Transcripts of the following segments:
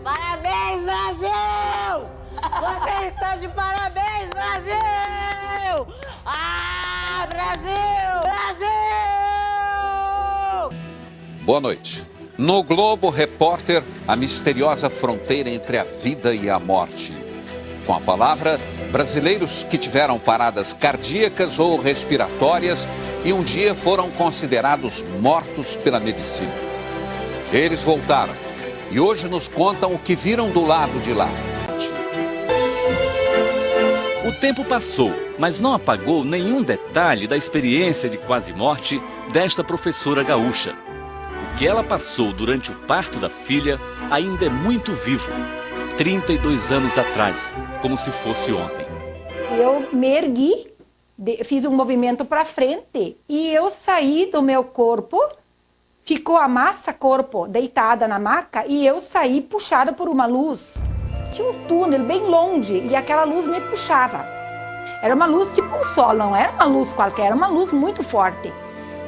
Parabéns, Brasil! Você está de parabéns, Brasil! Ah, Brasil! Brasil! Boa noite. No Globo Repórter, a misteriosa fronteira entre a vida e a morte. Com a palavra, brasileiros que tiveram paradas cardíacas ou respiratórias e um dia foram considerados mortos pela medicina. Eles voltaram e hoje nos contam o que viram do lado de lá. O tempo passou, mas não apagou nenhum detalhe da experiência de quase morte desta professora gaúcha. O que ela passou durante o parto da filha ainda é muito vivo. 32 anos atrás, como se fosse ontem. Eu me ergui, fiz um movimento para frente e eu saí do meu corpo, ficou a massa corpo deitada na maca e eu saí puxada por uma luz. Tinha um túnel bem longe e aquela luz me puxava. Era uma luz tipo um sol, não era uma luz qualquer, era uma luz muito forte,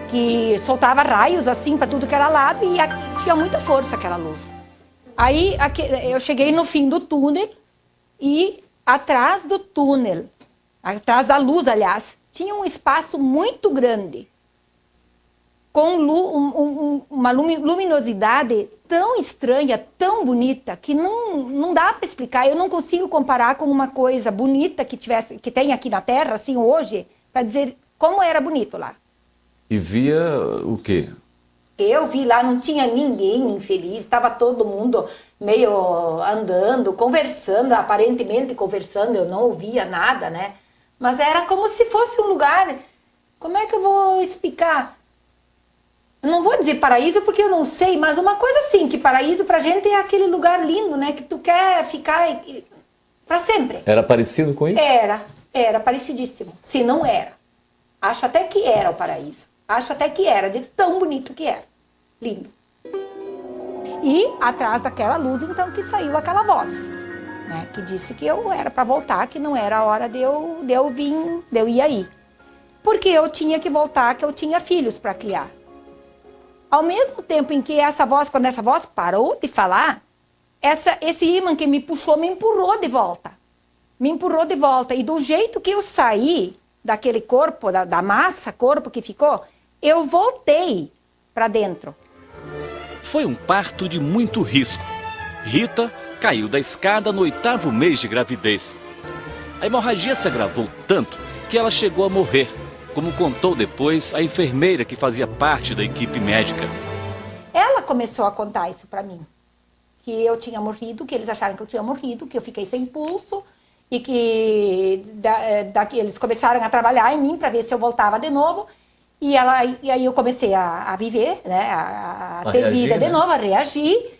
que soltava raios assim para tudo que era lado e tinha muita força aquela luz. Aí eu cheguei no fim do túnel e atrás do túnel, atrás da luz, aliás, tinha um espaço muito grande, com uma luminosidade tão estranha, tão bonita, que não dá para explicar. Eu não consigo comparar com uma coisa bonita que tem aqui na Terra, assim, hoje, para dizer como era bonito lá. E via o quê? Eu vi lá, não tinha ninguém infeliz, estava todo mundo meio andando, conversando, aparentemente conversando, eu não ouvia nada, né? Mas era como se fosse um lugar, como é que eu vou explicar? Eu não vou dizer paraíso porque eu não sei, mas uma coisa assim, que paraíso pra gente é aquele lugar lindo, né? Que tu quer ficar pra sempre. Era parecido com isso? Era parecidíssimo, se não era. Acho até que era o paraíso. Acho até que era, de tão bonito que era. Lindo. E atrás daquela luz, então, que saiu aquela voz, né? Que disse que eu era para voltar, que não era a hora de eu ir aí. Porque eu tinha que voltar, que eu tinha filhos para criar. Ao mesmo tempo em que quando essa voz parou de falar, esse imã que me puxou me empurrou de volta. Me empurrou de volta. E do jeito que eu saí daquele corpo, da massa, corpo que ficou, eu voltei para dentro. Foi um parto de muito risco. Rita caiu da escada no 8º mês de gravidez. A hemorragia se agravou tanto que ela chegou a morrer, como contou depois a enfermeira que fazia parte da equipe médica. Ela começou a contar isso para mim, que eu tinha morrido, que eles acharam que eu tinha morrido, que eu fiquei sem pulso e que eles começaram a trabalhar em mim para ver se eu voltava de novo. E aí eu comecei a viver, né, a ter reagir, vida de novo, a reagir.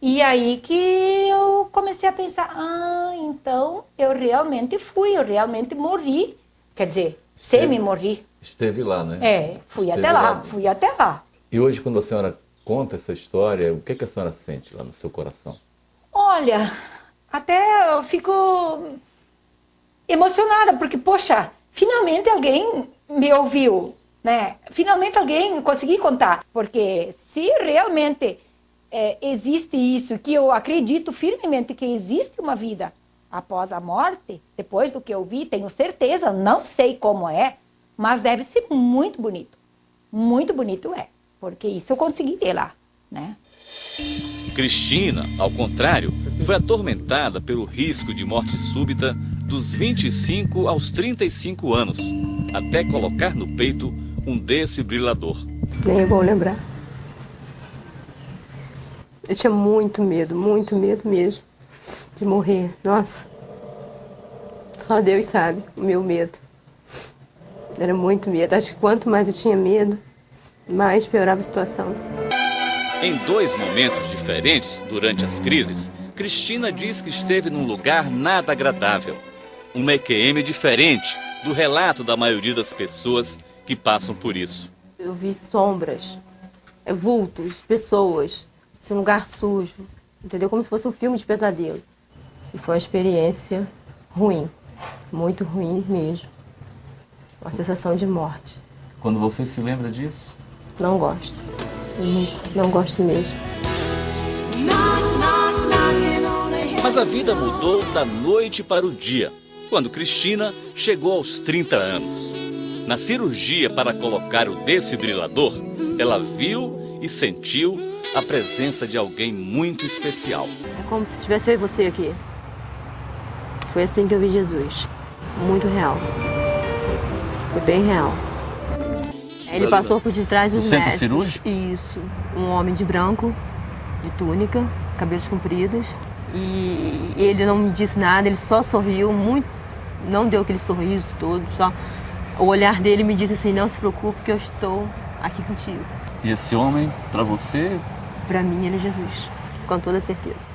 E aí que eu comecei a pensar, então eu realmente morri. Quer dizer, semi-morri. Esteve lá, né? Fui até lá. E hoje, quando a senhora conta essa história, o que a senhora sente lá no seu coração? Olha, até eu fico emocionada, porque, poxa, finalmente alguém me ouviu. Né? Finalmente alguém consegui contar, porque se realmente existe isso, que eu acredito firmemente que existe uma vida após a morte, depois do que eu vi, tenho certeza, não sei como é, mas deve ser muito bonito porque isso eu consegui ver lá, né? Cristina, ao contrário, foi atormentada pelo risco de morte súbita dos 25 aos 35 anos, até colocar no peito um desfibrilador. Nem é bom lembrar. Eu tinha muito medo mesmo de morrer. Nossa, só Deus sabe o meu medo. Era muito medo. Acho que quanto mais eu tinha medo, mais piorava a situação. Em 2 momentos diferentes durante as crises, Cristina diz que esteve num lugar nada agradável. Uma EQM diferente do relato da maioria das pessoas que passam por isso. Eu vi sombras, vultos, pessoas, um lugar sujo, entendeu? Como se fosse um filme de pesadelo. E foi uma experiência ruim, muito ruim mesmo. Uma sensação de morte. Quando você se lembra disso? Não gosto. Não gosto mesmo. Knock, knock, knocking. Mas a vida mudou da noite para o dia, quando Cristina chegou aos 30 anos. Na cirurgia para colocar o desfibrilador, ela viu e sentiu a presença de alguém muito especial. É como se tivesse eu e você aqui. Foi assim que eu vi Jesus. Muito real. Foi bem real. Ele passou por detrás dos centro médicos. cirúrgico? Isso. Um homem de branco, de túnica, cabelos compridos. E ele não me disse nada, ele só sorriu, muito, não deu aquele sorriso todo, só. O olhar dele me disse assim, não se preocupe que eu estou aqui contigo. E esse homem, para você? Para mim, ele é Jesus, com toda certeza.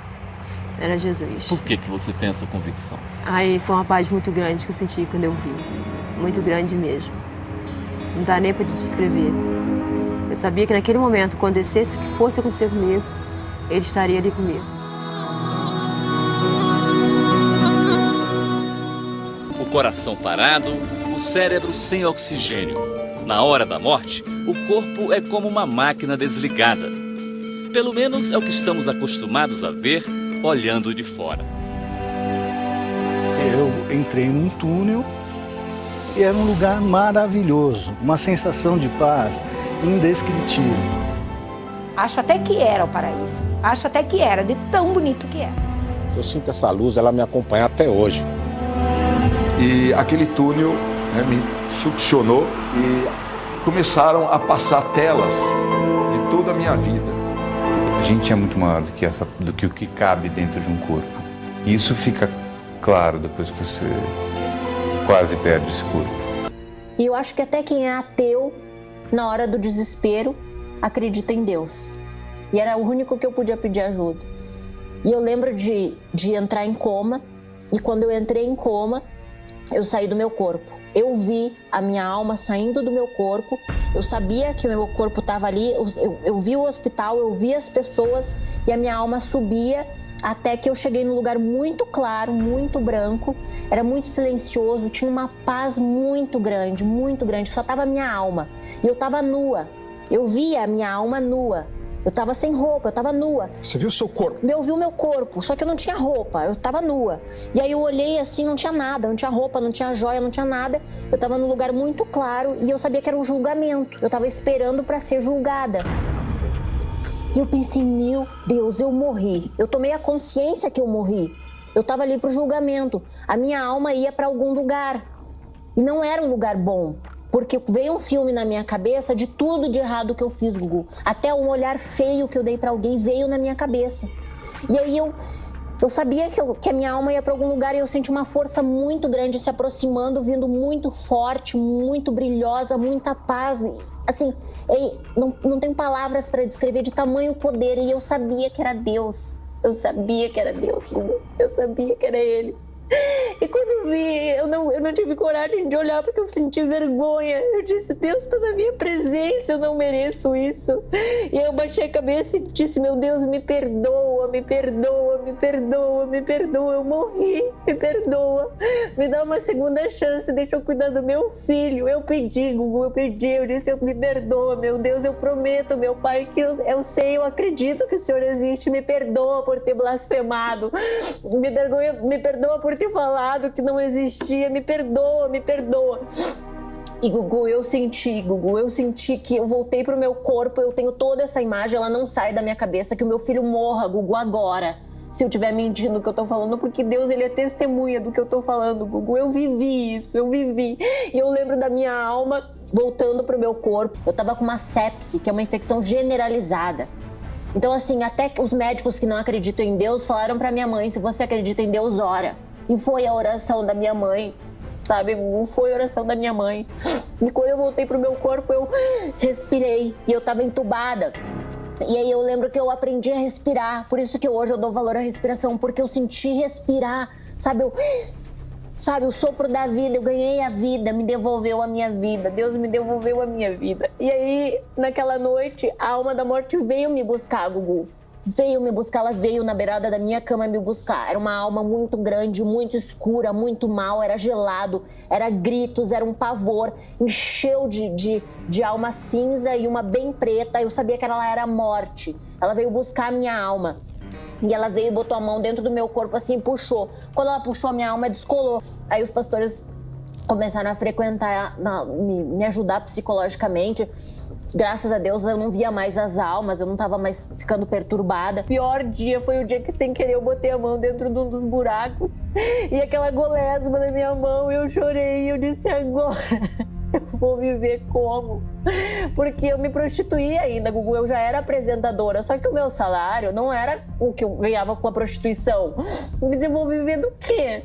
Era Jesus. Por que você tem essa convicção? Aí foi uma paz muito grande que eu senti quando eu vi. Muito grande mesmo. Não dá nem para te descrever. Eu sabia que naquele momento, acontecesse o que fosse acontecer comigo, ele estaria ali comigo. O coração parado, o cérebro sem oxigênio. Na hora da morte, o corpo é como uma máquina desligada. Pelo menos é o que estamos acostumados a ver olhando de fora. Eu entrei num túnel e era um lugar maravilhoso, uma sensação de paz indescritível. Acho até que era o paraíso. Acho até que era, de tão bonito que é. Eu sinto essa luz, ela me acompanha até hoje. E aquele túnel, né, me succionou e começaram a passar telas de toda a minha vida. A gente é muito maior do que o que cabe dentro de um corpo. E isso fica claro depois que você quase perde esse corpo. E eu acho que até quem é ateu, na hora do desespero, acredita em Deus. E era o único que eu podia pedir ajuda. E eu lembro de entrar em coma, e quando eu entrei em coma, eu saí do meu corpo. Eu vi a minha alma saindo do meu corpo, eu sabia que o meu corpo estava ali, eu vi o hospital, eu vi as pessoas e a minha alma subia até que eu cheguei num lugar muito claro, muito branco, era muito silencioso, tinha uma paz muito grande, só estava a minha alma e eu estava nua, eu via a minha alma nua. Eu tava sem roupa, eu tava nua. Você viu o seu corpo? Eu vi o meu corpo, só que eu não tinha roupa, eu tava nua. E aí eu olhei assim, não tinha nada, não tinha roupa, não tinha joia, não tinha nada. Eu tava num lugar muito claro e eu sabia que era um julgamento. Eu tava esperando pra ser julgada. E eu pensei, meu Deus, eu morri. Eu tomei a consciência que eu morri. Eu tava ali pro julgamento. A minha alma ia pra algum lugar. E não era um lugar bom. Porque veio um filme na minha cabeça de tudo de errado que eu fiz, Gugu. Até um olhar feio que eu dei pra alguém veio na minha cabeça. E aí eu sabia que a minha alma ia pra algum lugar e eu senti uma força muito grande se aproximando, vindo muito forte, muito brilhosa, muita paz. Assim, não tem palavras pra descrever de tamanho poder. E eu sabia que era Deus. Eu sabia que era Deus, Gugu. Eu sabia que era Ele. E quando eu vi, eu não tive coragem de olhar porque eu senti vergonha. Eu disse, Deus está na minha presença, eu não mereço isso. E aí eu baixei a cabeça e disse, meu Deus, me perdoa, me perdoa, me perdoa, me perdoa. Eu morri, me perdoa. Me dá uma segunda chance, deixa eu cuidar do meu filho. Eu pedi, Gugu, eu disse, me perdoa, meu Deus, eu prometo, meu Pai, que eu sei, eu acredito que o Senhor existe. Me perdoa por ter blasfemado. Me perdoa por ter falado que não existia, me perdoa, me perdoa. E Gugu, eu senti que eu voltei pro meu corpo, eu tenho toda essa imagem, ela não sai da minha cabeça, que o meu filho morra, Gugu, agora. Se eu estiver mentindo do que eu tô falando, porque Deus, Ele é testemunha do que eu tô falando, Gugu. Eu vivi isso, eu vivi. E eu lembro da minha alma voltando pro meu corpo. Eu tava com uma sepse, que é uma infecção generalizada. Então, assim, até os médicos que não acreditam em Deus falaram pra minha mãe, se você acredita em Deus, ora. E foi a oração da minha mãe, sabe? Foi a oração da minha mãe. E quando eu voltei pro meu corpo, eu respirei. E eu tava entubada. E aí eu lembro que eu aprendi a respirar. Por isso que hoje eu dou valor à respiração, porque eu senti respirar, sabe? O sopro da vida, eu ganhei a vida, me devolveu a minha vida. Deus me devolveu a minha vida. E aí, naquela noite, a alma da morte veio me buscar, Gugu. Veio me buscar, ela veio na beirada da minha cama me buscar. Era uma alma muito grande, muito escura, muito mal, era gelado, era gritos, era um pavor. Encheu de alma cinza e uma bem preta. Eu sabia que ela era a morte. Ela veio buscar a minha alma. E ela veio e botou a mão dentro do meu corpo assim e puxou. Quando ela puxou, a minha alma descolou. Aí os pastores começaram a frequentar, me ajudar psicologicamente. Graças a Deus eu não via mais as almas, eu não tava mais ficando perturbada. O pior dia foi o dia que, sem querer, eu botei a mão dentro de um dos buracos e aquela golesma na minha mão, eu chorei e eu disse: agora eu vou viver como? Porque eu me prostituía ainda, Gugu, eu já era apresentadora, só que o meu salário não era o que eu ganhava com a prostituição. Eu disse: eu vou viver do quê?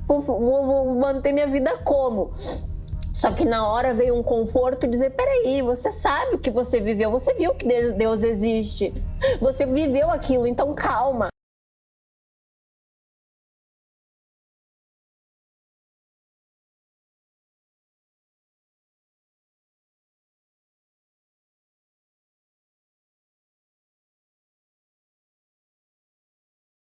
Vou manter minha vida como? Só que na hora veio um conforto dizer: peraí, você sabe o que você viveu, você viu que Deus existe, você viveu aquilo, então calma.